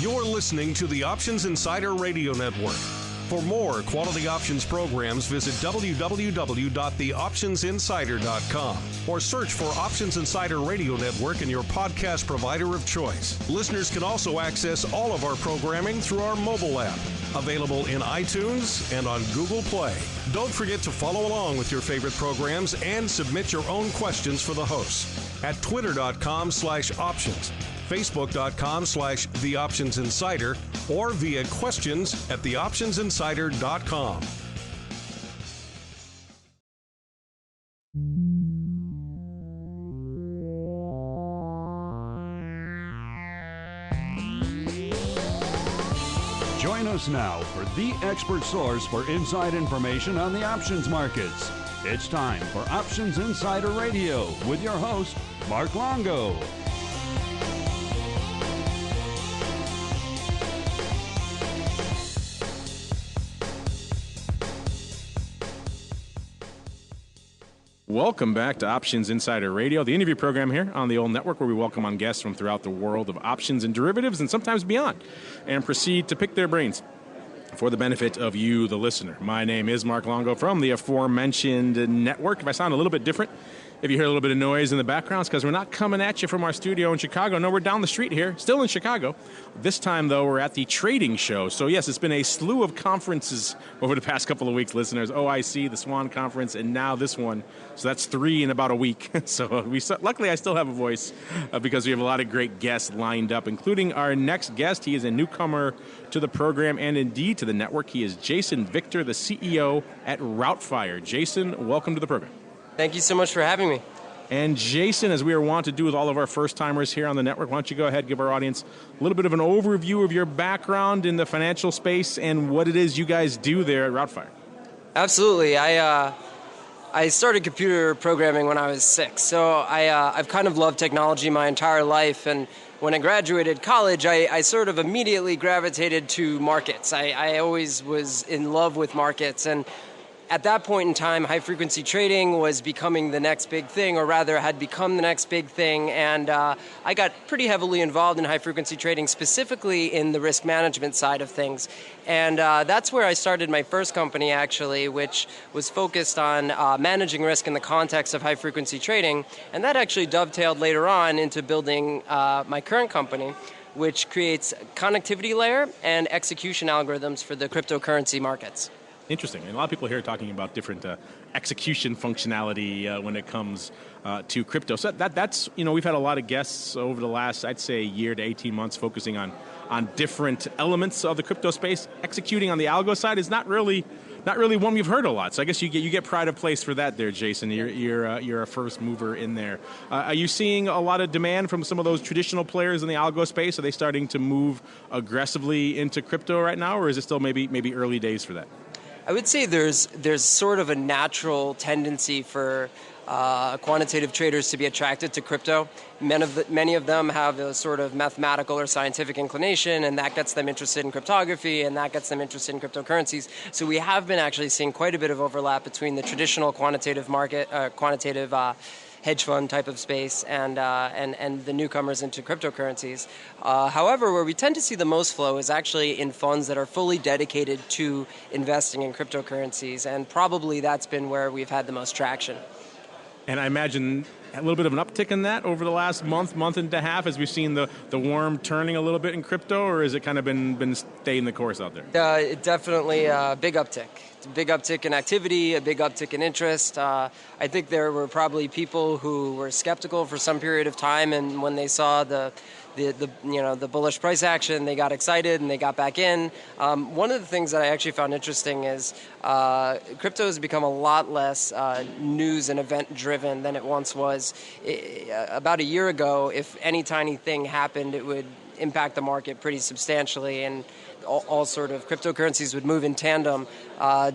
You're listening to the Options Insider Radio Network. For more quality options programs, visit www.theoptionsinsider.com or search for Options Insider Radio Network in your podcast provider of choice. Listeners can also access all of our programming through our mobile app, available in iTunes and on Google Play. Don't forget to follow along with your favorite programs and submit your own questions for the hosts at twitter.com/options. Facebook.com/TheOptionsInsider or via questions at TheOptionsInsider.com. Join us now for the expert source for inside information on the options markets. It's time for Options Insider Radio with your host, Mark Longo. Welcome back to Options Insider Radio, the interview program here on the old network where we welcome on guests from throughout the world of options and derivatives and sometimes beyond and proceed to pick their brains for the benefit of you, the listener. My name is Mark Longo from the aforementioned network. If I sound a little bit different, if you hear a little bit of noise in the background, it's because we're not coming at you from our studio in Chicago. No, we're down the street here, still in Chicago. This time, though, we're at the trading show. So, yes, it's been a slew of conferences over the past couple of weeks, listeners. OIC, the Swan Conference, and now this one. So that's 3 in about a week. So luckily, I still have a voice because we have a lot of great guests lined up, including our next guest. He is a newcomer to the program and indeed to the network. He is Jason Victor, the CEO at RouteFire. Jason, welcome to the program. Thank you so much for having me. And Jason, as we are wont to do with all of our first-timers here on the network, why don't you go ahead and give our audience a little bit of an overview of your background in the financial space and what it is you guys do there at RouteFire. Absolutely. I started computer programming when I was 6, so I've kind of loved technology my entire life, and when I graduated college, I sort of immediately gravitated to markets. I always was in love with markets, and at that point in time, high-frequency trading was becoming the next big thing, or rather had become the next big thing, and I got pretty heavily involved in high-frequency trading, specifically in the risk management side of things. And that's where I started my first company, actually, which was focused on managing risk in the context of high-frequency trading, and that actually dovetailed later on into building my current company, which creates connectivity layer and execution algorithms for the cryptocurrency markets. Interesting. And a lot of people here are talking about different execution functionality when it comes to crypto. So that's, we've had a lot of guests over the last, I'd say, year to 18 months focusing on different elements of the crypto space. Executing on the algo side is not really one we've heard a lot. So I guess you get pride of place for that there, Jason. You're a first mover in there. Are you seeing a lot of demand from some of those traditional players in the algo space? Are they starting to move aggressively into crypto right now, or is it still maybe early days for that? I would say there's sort of a natural tendency for quantitative traders to be attracted to crypto. Many of them have a sort of mathematical or scientific inclination, and that gets them interested in cryptography, and that gets them interested in cryptocurrencies. So we have been actually seeing quite a bit of overlap between the traditional quantitative market, hedge fund type of space and the newcomers into cryptocurrencies. However, where we tend to see the most flow is actually in funds that are fully dedicated to investing in cryptocurrencies, and probably that's been where we've had the most traction. And I imagine a little bit of an uptick in that over the last month and a half as we've seen the worm turning a little bit in crypto, or has it kind of been staying the course out there? Definitely a big uptick. A big uptick in activity, a big uptick in interest. I think there were probably people who were skeptical for some period of time, and when they saw the bullish price action, they got excited and they got back in. One of the things that I actually found interesting is crypto has become a lot less news and event driven than it once was. About a year ago, if any tiny thing happened, it would impact the market pretty substantially, and all sort of cryptocurrencies would move in tandem.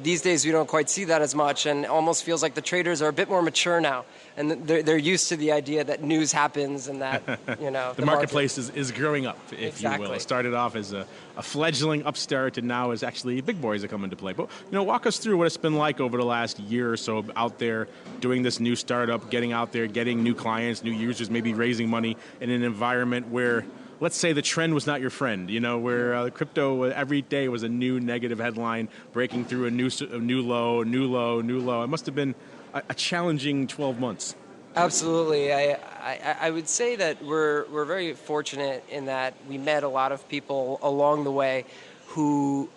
These days we don't quite see that as much, and it almost feels like the traders are a bit more mature now, and they're used to the idea that news happens and that the marketplace is growing up, if exactly. you will. It started off as a fledgling upstart, and now is actually big boys that come into play. But walk us through what it's been like over the last year or so out there doing this new startup, getting out there, getting new clients, new users, maybe raising money in an environment where let's say the trend was not your friend, where crypto every day was a new negative headline, breaking through a new low. It must have been a challenging 12 months. Absolutely. I would say that we're very fortunate in that we met a lot of people along the way who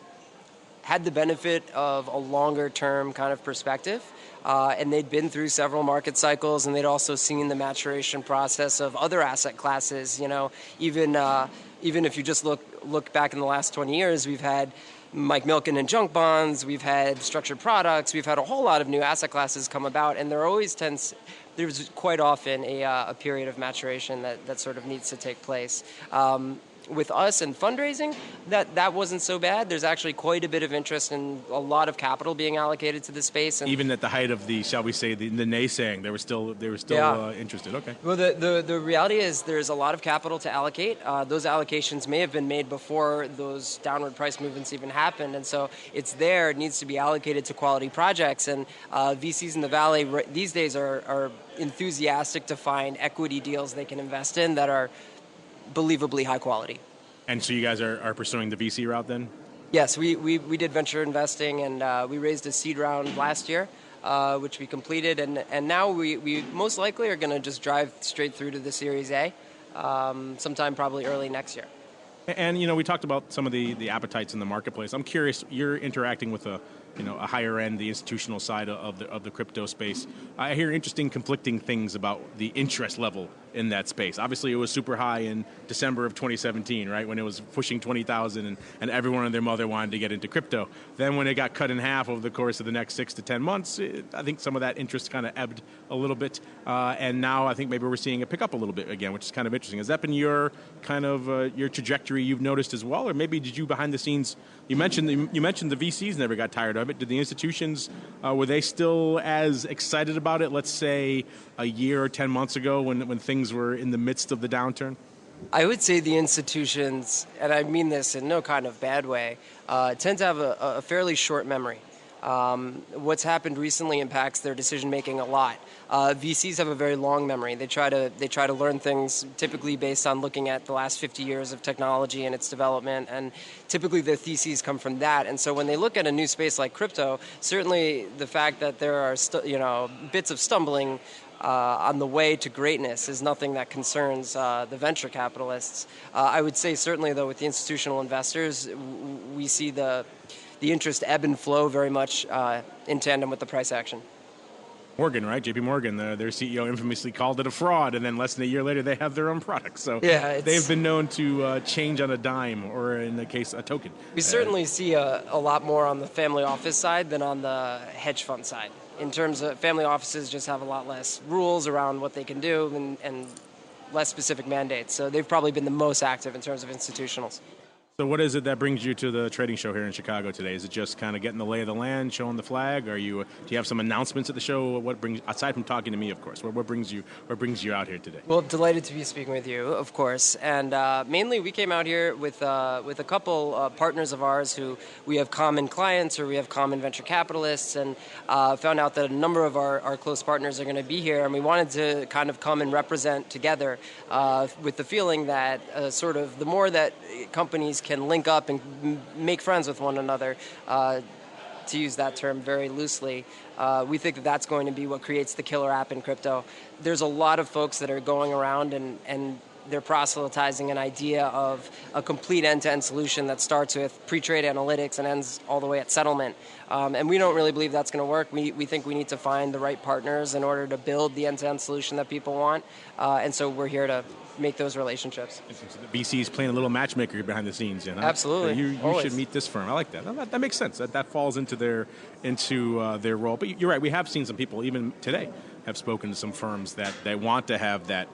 had the benefit of a longer term kind of perspective. And they'd been through several market cycles, and they'd also seen the maturation process of other asset classes. Even if you just look back in the last 20 years, we've had Mike Milken and junk bonds, we've had structured products, we've had a whole lot of new asset classes come about, and there's quite often a period of maturation that sort of needs to take place. With us and fundraising, that wasn't so bad. There's actually quite a bit of interest and a lot of capital being allocated to the space. And even at the height of the, shall we say, the naysaying, they were still interested. Okay. Well, the reality is there's a lot of capital to allocate. Those allocations may have been made before those downward price movements even happened, and so it's there. It needs to be allocated to quality projects. And VCs in the Valley these days are enthusiastic to find equity deals they can invest in that are believably high quality. And so you guys are pursuing the VC route then? Yes, we did venture investing, and we raised a seed round last year, which we completed, and now we most likely are going to just drive straight through to the Series A sometime probably early next year. And we talked about some of the appetites in the marketplace. I'm curious, you're interacting with a higher end, the institutional side of the crypto space. I hear interesting, conflicting things about the interest level in that space. Obviously, it was super high in December of 2017, right, when it was pushing 20,000 and everyone and their mother wanted to get into crypto. Then when it got cut in half over the course of the next 6 to 10 months, I think some of that interest kind of ebbed a little bit. And now I think maybe we're seeing it pick up a little bit again, which is kind of interesting. Has that been your kind of your trajectory you've noticed as well? Or maybe did you behind the scenes, you mentioned the VCs never got tired of it. Did the institutions, were they still as excited about it, let's say, a year or 10 months ago when things were in the midst of the downturn? I would say the institutions, and I mean this in no kind of bad way, tend to have a fairly short memory. What's happened recently impacts their decision-making a lot. VCs have a very long memory. They try to learn things typically based on looking at the last 50 years of technology and its development, and typically their theses come from that. And so when they look at a new space like crypto, certainly the fact that there are bits of stumbling on the way to greatness is nothing that concerns the venture capitalists. I would say certainly, though, with the institutional investors, we see the interest ebb and flow very much in tandem with the price action. Morgan, right? JP Morgan, their CEO infamously called it a fraud, and then less than a year later they have their own product. So yeah, they've been known to change on a dime, or in the case, a token. We certainly see a lot more on the family office side than on the hedge fund side. In terms of family offices just have a lot less rules around what they can do and less specific mandates. So they've probably been the most active in terms of institutionals. So what is it that brings you to the trading show here in Chicago today? Is it just kind of getting the lay of the land, showing the flag? Do you have some announcements at the show? What brings, aside from talking to me, of course, what brings you out here today? Well, delighted to be speaking with you, of course. And mainly we came out here with a couple partners of ours who we have common clients or we have common venture capitalists, and found out that a number of our close partners are going to be here, and we wanted to kind of come and represent together with the feeling that sort of the more that companies can link up and make friends with one another, to use that term very loosely, we think that that's going to be what creates the killer app in crypto. There's a lot of folks that are going around and they're proselytizing an idea of a complete end-to-end solution that starts with pre-trade analytics and ends all the way at settlement. And we don't really believe that's going to work. We think we need to find the right partners in order to build the end-to-end solution that people want. And so we're here to make those relationships. The VC's playing a little matchmaker behind the scenes, Absolutely. You should meet this firm. I like that. That makes sense. That falls into their role. But you're right. We have seen some people, even today, have spoken to some firms that want to have that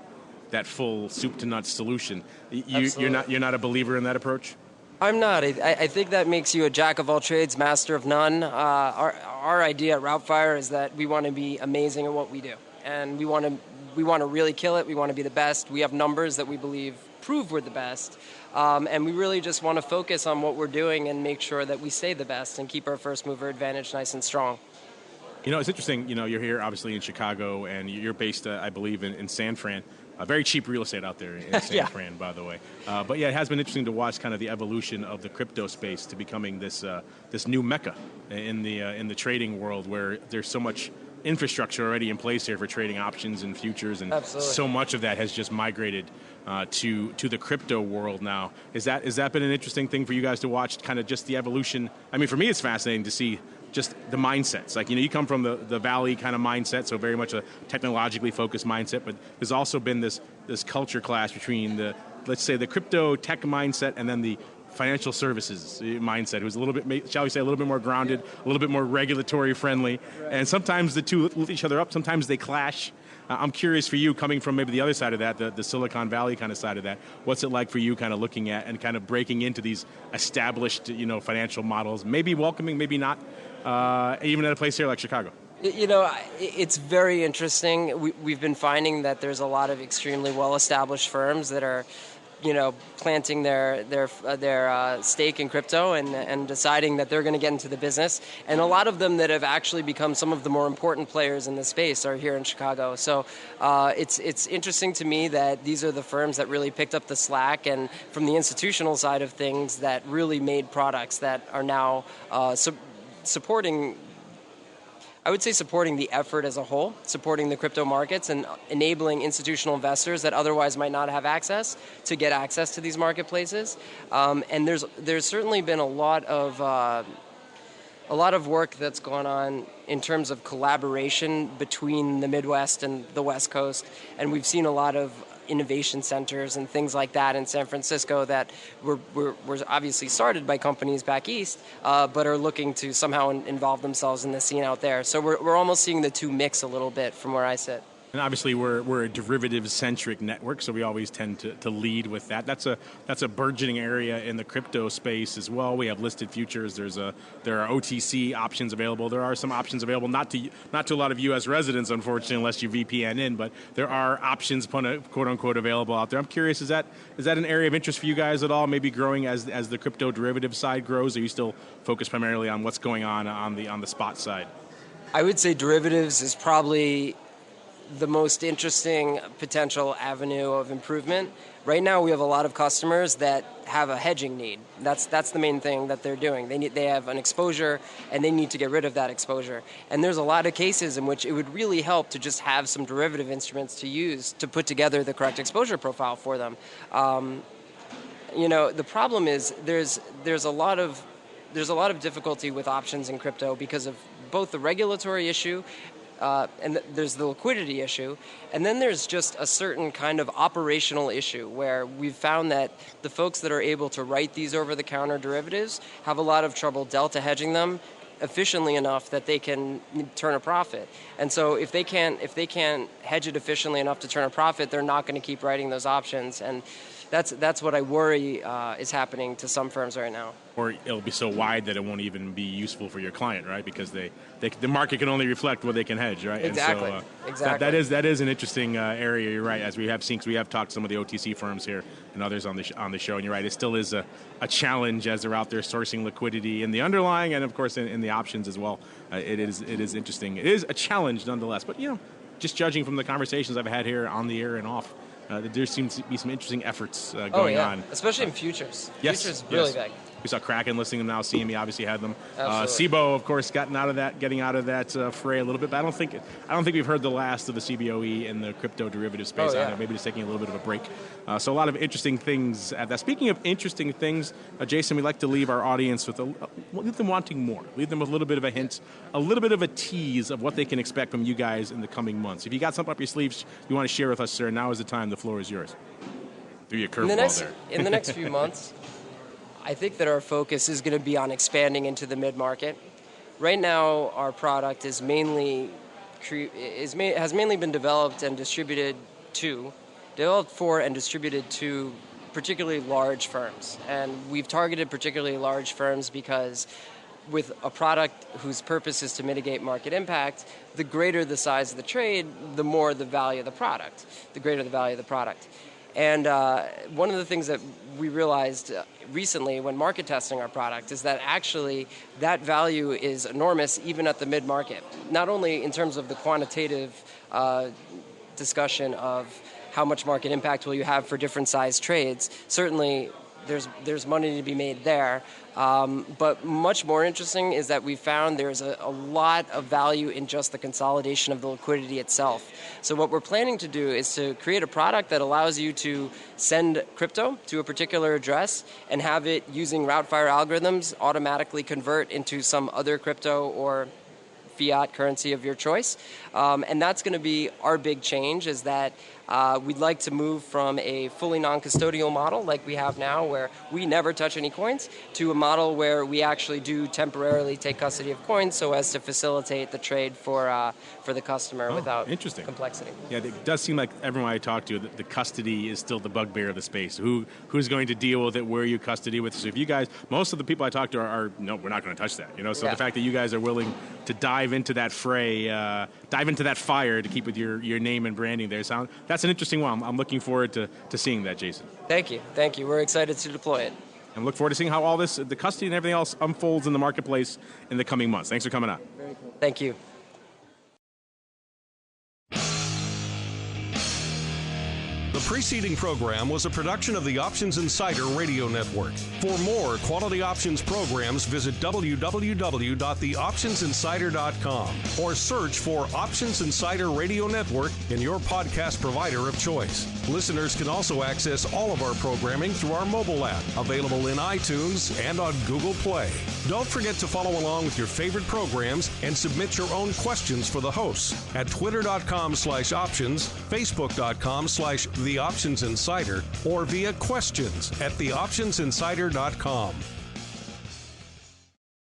full soup to nuts solution. You're not a believer in that approach? I'm not. I think that makes you a jack of all trades, master of none. Our idea at RouteFire is that we want to be amazing at what we do, and we want to really kill it. We want to be the best. We have numbers that we believe prove we're the best, and we really just want to focus on what we're doing and make sure that we stay the best and keep our first mover advantage nice and strong. It's interesting. You're here obviously in Chicago, and you're based, I believe, in San Fran. Very cheap real estate out there in San Fran, by the way. But yeah, it has been interesting to watch kind of the evolution of the crypto space to becoming this new mecca in the trading world, where there's so much infrastructure already in place here for trading options and futures, and so much of that has just migrated to the crypto world now. Has that been an interesting thing for you guys to watch, kind of just the evolution? I mean, for me, it's fascinating to see just the mindsets. Like, you come from the Valley kind of mindset, so very much a technologically focused mindset, but there's also been this culture clash between let's say the crypto tech mindset and then the financial services mindset, who's a little bit, shall we say, a little bit more grounded, a little bit more regulatory friendly. Right. And sometimes the two lift each other up, sometimes they clash. I'm curious for you, coming from maybe the other side of that, the Silicon Valley kind of side of that, what's it like for you kind of looking at and kind of breaking into these established, financial models, maybe welcoming, maybe not, even at a place here like Chicago? It's very interesting. We've been finding that there's a lot of extremely well-established firms that are, planting their stake in crypto and deciding that they're going to get into the business. And a lot of them that have actually become some of the more important players in the space are here in Chicago. So it's interesting to me that these are the firms that really picked up the slack, and from the institutional side of things, that really made products that are now supporting the effort as a whole, supporting the crypto markets and enabling institutional investors that otherwise might not have access to get access to these marketplaces. And there's certainly been a lot of work that's gone on in terms of collaboration between the Midwest and the West Coast, and we've seen a lot of innovation centers and things like that in San Francisco that were obviously started by companies back east, but are looking to somehow involve themselves in the scene out there. So we're almost seeing the two mix a little bit from where I sit. And obviously, we're a derivative-centric network, so we always tend to lead with that. That's a burgeoning area in the crypto space as well. We have listed futures. There are OTC options available. There are some options available not to a lot of U.S. residents, unfortunately, unless you VPN in. But there are options, quote unquote, available out there. I'm curious, is that an area of interest for you guys at all? Maybe growing as the crypto derivative side grows? Or are you still focused primarily on what's going on the spot side? I would say derivatives is probably the most interesting potential avenue of improvement. Right now, we have a lot of customers that have a hedging need. That's the main thing that they're doing. They have an exposure, and they need to get rid of that exposure. And there's a lot of cases in which it would really help to just have some derivative instruments to use to put together the correct exposure profile for them. The problem is there's a lot of difficulty with options in crypto because of both the regulatory issue, and there's the liquidity issue, and then there's just a certain kind of operational issue where we've found that the folks that are able to write these over-the-counter derivatives have a lot of trouble delta hedging them efficiently enough that they can turn a profit. And so if they can't hedge it efficiently enough to turn a profit, they're not going to keep writing those options. And that's what I worry is happening to some firms right now. Or it'll be so wide that it won't even be useful for your client, right? Because the market can only reflect what they can hedge, right? Exactly. And so, exactly. That is an interesting area. You're right, as we have seen, because we have talked to some of the OTC firms here and others on the show. And you're right, it still is a challenge as they're out there sourcing liquidity in the underlying and of course in the options as well. It is interesting. It is a challenge nonetheless. But just judging from the conversations I've had here on the air and off, there seems to be some interesting efforts going on. Especially in futures. Yes, futures really big. We saw Kraken listing them now. CME obviously had them. Absolutely. CBOE, of course, getting out of that fray a little bit. But I don't think we've heard the last of the CBOE in the crypto derivative space either. Maybe just taking a little bit of a break. So a lot of interesting things at that. Speaking of interesting things, Jason, we like to leave our audience with leave them wanting more. Leave them with a little bit of a hint, a little bit of a tease of what they can expect from you guys in the coming months. If you got something up your sleeves you want to share with us, sir, now is the time. The floor is yours. Threw you a curveball there. In the next few months, I think that our focus is going to be on expanding into the mid-market. Right now, our product has mainly been developed for and distributed to particularly large firms. And we've targeted particularly large firms because with a product whose purpose is to mitigate market impact, the greater the size of the trade, the more the value of the product, the greater the value of the product. And one of the things that we realized recently when market testing our product is that actually that value is enormous even at the mid-market. Not only in terms of the quantitative discussion of how much market impact will you have for different size trades. Certainly, there's money to be made there. But much more interesting is that we found there's a lot of value in just the consolidation of the liquidity itself. So what we're planning to do is to create a product that allows you to send crypto to a particular address and have it, using RouteFire algorithms, automatically convert into some other crypto or fiat currency of your choice. And that's going to be our big change, is that we'd like to move from a fully non-custodial model like we have now, where we never touch any coins, to a model where we actually do temporarily take custody of coins so as to facilitate the trade for the customer without complexity. Yeah, it does seem like everyone I talk to, the custody is still the bugbear of the space. Who's going to deal with it? Where you custody with? So if you guys, most of the people I talk to are no, we're not going to touch that. So the fact that you guys are willing to dive into that fray, dive into that fire to keep with your name and branding there, that's an interesting one. I'm looking forward to seeing that, Jason. Thank you. We're excited to deploy it. And look forward to seeing how all this, the custody and everything else, unfolds in the marketplace in the coming months. Thanks for coming on. Very cool. Thank you. The preceding program was a production of the Options Insider Radio Network. For more quality options programs, visit www.theoptionsinsider.com or search for Options Insider Radio Network in your podcast provider of choice. Listeners can also access all of our programming through our mobile app, available in iTunes and on Google Play. Don't forget to follow along with your favorite programs and submit your own questions for the hosts at twitter.com/options, facebook.com/The Options Insider, or via questions at theoptionsinsider.com.